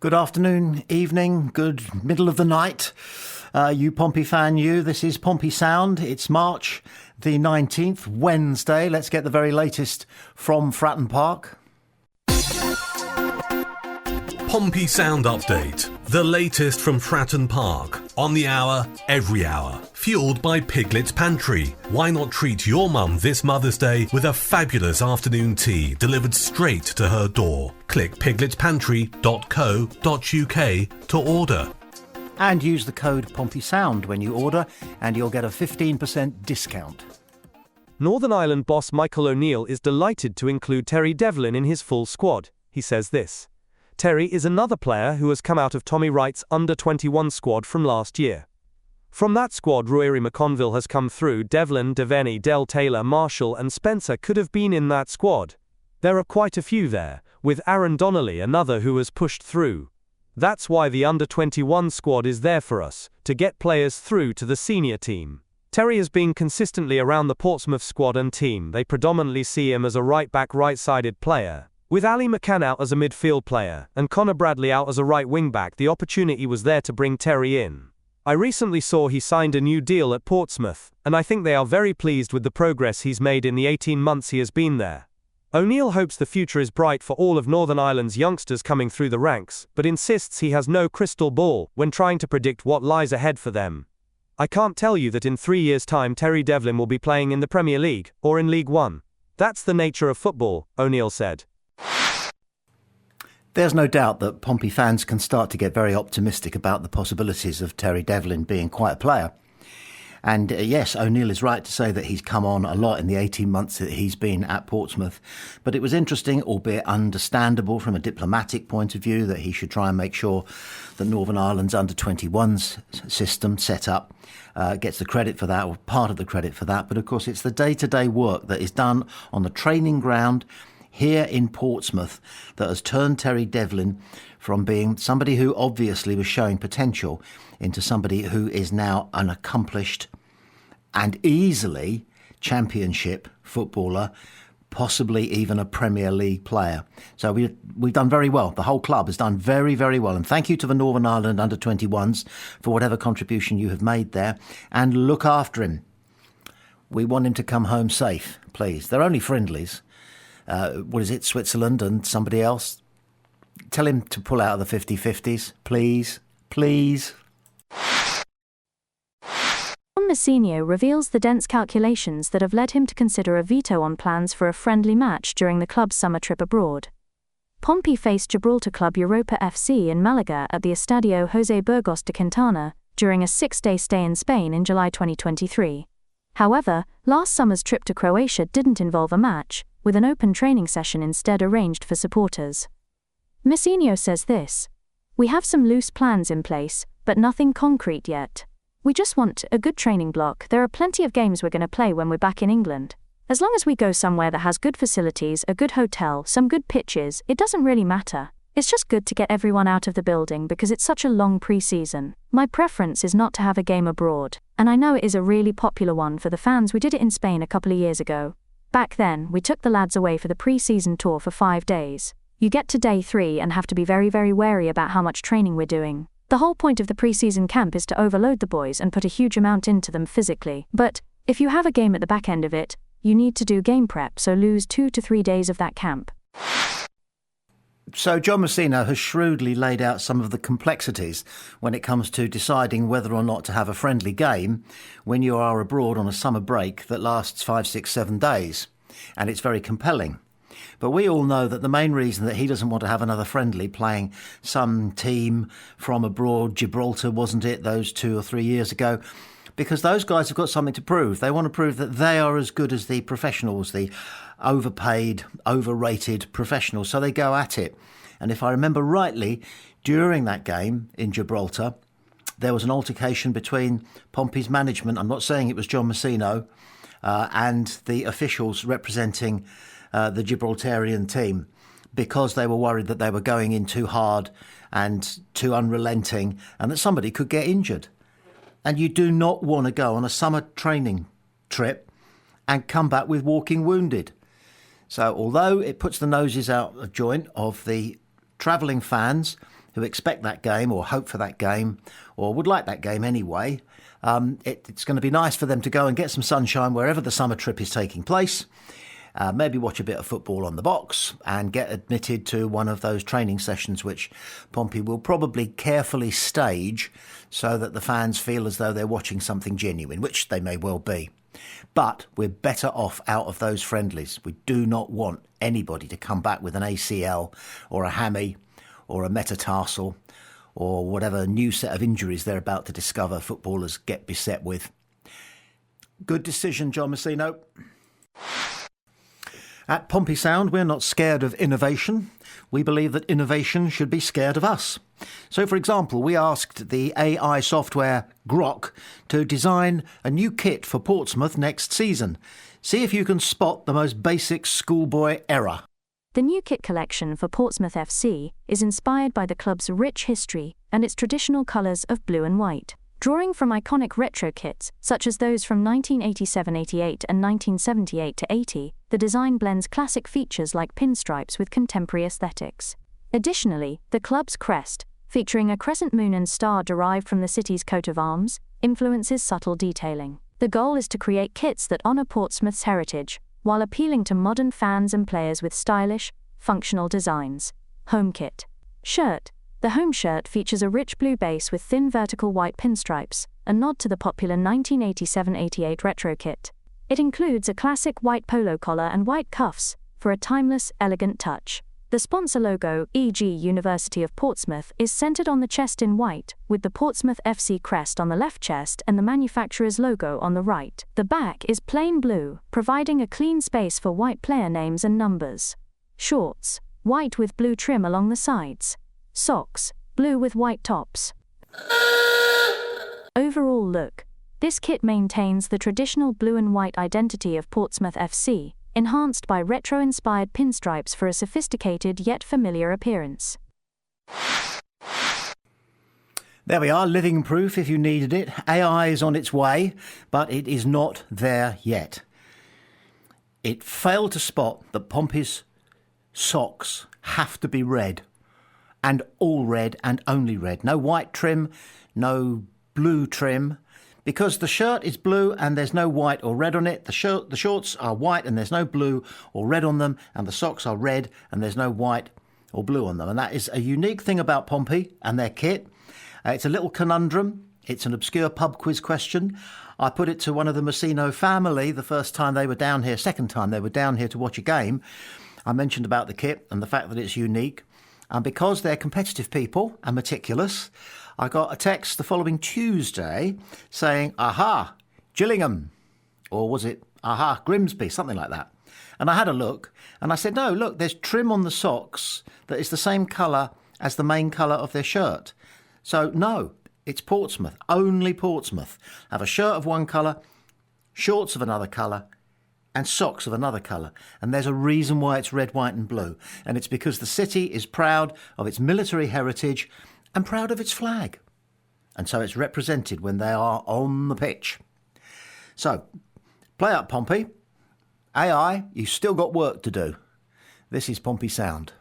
Good afternoon, evening, good middle of the night. You Pompey fan, this is Pompey Sound. It's March the 19th, Wednesday. Let's get the very latest from Fratton Park. Pompey Sound Update. The latest from Fratton Park. On the hour, every hour. Fueled by Piglet's Pantry. Why not treat your mum this Mother's Day with a fabulous afternoon tea delivered straight to her door? Click pigletspantry.co.uk to order. And use the code Pompey Sound when you order, and you'll get a 15% discount. Northern Ireland boss Michael O'Neill is delighted to include Terry Devlin in his full squad. He says this: Terry is another player who has come out of Tommy Wright's under-21 squad from last year. From that squad, Rory McConville has come through. Devlin, Devaney, Del Taylor, Marshall and Spencer could have been in that squad. There are quite a few there, with Aaron Donnelly another who has pushed through. That's why the under-21 squad is there for us, to get players through to the senior team. Terry has been consistently around the Portsmouth squad and team. They predominantly see him as a right-back, right-sided player. With Ali McCann out as a midfield player, and Connor Bradley out as a right wing-back, the opportunity was there to bring Terry in. I recently saw he signed a new deal at Portsmouth, and I think they are very pleased with the progress he's made in the 18 months he has been there. O'Neill hopes the future is bright for all of Northern Ireland's youngsters coming through the ranks, but insists he has no crystal ball when trying to predict what lies ahead for them. I can't tell you that in 3 years' time Terry Devlin will be playing in the Premier League, or in League One. That's the nature of football, O'Neill said. There's no doubt that Pompey fans can start to get very optimistic about the possibilities of Terry Devlin being quite a player. And yes, O'Neill is right to say that he's come on a lot in the 18 months that he's been at Portsmouth. But it was interesting, albeit understandable from a diplomatic point of view, that he should try and make sure that Northern Ireland's under-21s system set up gets the credit for that, or part of the credit for that. But of course, it's the day-to-day work that is done on the training ground here in Portsmouth that has turned Terry Devlin from being somebody who obviously was showing potential into somebody who is now an accomplished and easily championship footballer, possibly even a Premier League player. So we've done very well. The whole club has done very, very well. And thank you to the Northern Ireland under-21s for whatever contribution you have made there. And look after him. We want him to come home safe, please. They're only friendlies. Switzerland and somebody else? Tell him to pull out of the 50-50s, please. Please. Mourinho reveals the dense calculations that have led him to consider a veto on plans for a friendly match during the club's summer trip abroad. Pompey faced Gibraltar club Europa FC in Malaga at the Estadio José Burgos de Quintana during a 6-day stay in Spain in July 2023. However, last summer's trip to Croatia didn't involve a match, with an open training session instead arranged for supporters. Mourinho says this: "We have some loose plans in place, but nothing concrete yet. We just want a good training block. There are plenty of games we're going to play when we're back in England. As long as we go somewhere that has good facilities, a good hotel, some good pitches, it doesn't really matter. It's just good to get everyone out of the building because it's such a long pre-season. My preference is not to have a game abroad, and I know it is a really popular one for the fans. We did it in Spain a couple of years ago. Back then, we took the lads away for the pre-season tour for 5 days. You get to day 3 and have to be very, very wary about how much training we're doing. The whole point of the pre-season camp is to overload the boys and put a huge amount into them physically. But if you have a game at the back end of it, you need to do game prep, so lose 2 to 3 days of that camp." So John Mourinho has shrewdly laid out some of the complexities when it comes to deciding whether or not to have a friendly game when you are abroad on a summer break that lasts 5, 6, 7 days. And it's very compelling. But we all know that the main reason that he doesn't want to have another friendly playing some team from abroad, Gibraltar, wasn't it, those 2 or 3 years ago, because those guys have got something to prove. They want to prove that they are as good as the professionals, the overpaid, overrated professionals. So they go at it. And if I remember rightly, during that game in Gibraltar, there was an altercation between Pompey's management, I'm not saying it was John Mourinho, and the officials representing the Gibraltarian team, because they were worried that they were going in too hard and too unrelenting and that somebody could get injured. And you do not want to go on a summer training trip and come back with walking wounded. So although it puts the noses out of joint of the travelling fans who expect that game or hope for that game or would like that game anyway, it's going to be nice for them to go and get some sunshine wherever the summer trip is taking place. Maybe watch a bit of football on the box and get admitted to one of those training sessions which Pompey will probably carefully stage so that the fans feel as though they're watching something genuine, which they may well be. But we're better off out of those friendlies. We do not want anybody to come back with an ACL or a hammy or a metatarsal or whatever new set of injuries they're about to discover footballers get beset with. Good decision, John Messino. At Pompey Sound, we're not scared of innovation. We believe that innovation should be scared of us. So, for example, we asked the AI software Grok to design a new kit for Portsmouth next season. See if you can spot the most basic schoolboy error. The new kit collection for Portsmouth FC is inspired by the club's rich history and its traditional colours of blue and white. Drawing from iconic retro kits, such as those from 1987-88 and 1978-80, the design blends classic features like pinstripes with contemporary aesthetics. Additionally, the club's crest, featuring a crescent moon and star derived from the city's coat of arms, influences subtle detailing. The goal is to create kits that honour Portsmouth's heritage, while appealing to modern fans and players with stylish, functional designs. Home kit. Shirt. The home shirt features a rich blue base with thin vertical white pinstripes, a nod to the popular 1987-88 retro kit. It includes a classic white polo collar and white cuffs, for a timeless, elegant touch. The sponsor logo, e.g. University of Portsmouth, is centered on the chest in white, with the Portsmouth FC crest on the left chest and the manufacturer's logo on the right. The back is plain blue, providing a clean space for white player names and numbers. Shorts. White with blue trim along the sides. Socks, blue with white tops. Overall look. This kit maintains the traditional blue and white identity of Portsmouth FC, enhanced by retro-inspired pinstripes for a sophisticated yet familiar appearance. There we are, living proof if you needed it. AI is on its way, but it is not there yet. It failed to spot that Pompey's socks have to be red. And all red and only red. No white trim, no blue trim. Because the shirt is blue and there's no white or red on it, the shorts are white and there's no blue or red on them, and the socks are red and there's no white or blue on them. And that is a unique thing about Pompey and their kit. It's a little conundrum. It's an obscure pub quiz question. I put it to one of the Messino family the first time they were down here, second time they were down here to watch a game. I mentioned about the kit and the fact that it's unique. And because they're competitive people and meticulous, I got a text the following Tuesday saying, aha, Gillingham. Or was it, aha, Grimsby, something like that. And I had a look and I said, no, look, there's trim on the socks that is the same colour as the main colour of their shirt. So no, it's Portsmouth, only Portsmouth. Have a shirt of one colour, shorts of another colour, and socks of another colour. And there's a reason why it's red, white and blue. And it's because the city is proud of its military heritage and proud of its flag. And so it's represented when they are on the pitch. So, play up, Pompey. AI, you've still got work to do. This is Pompey Sound.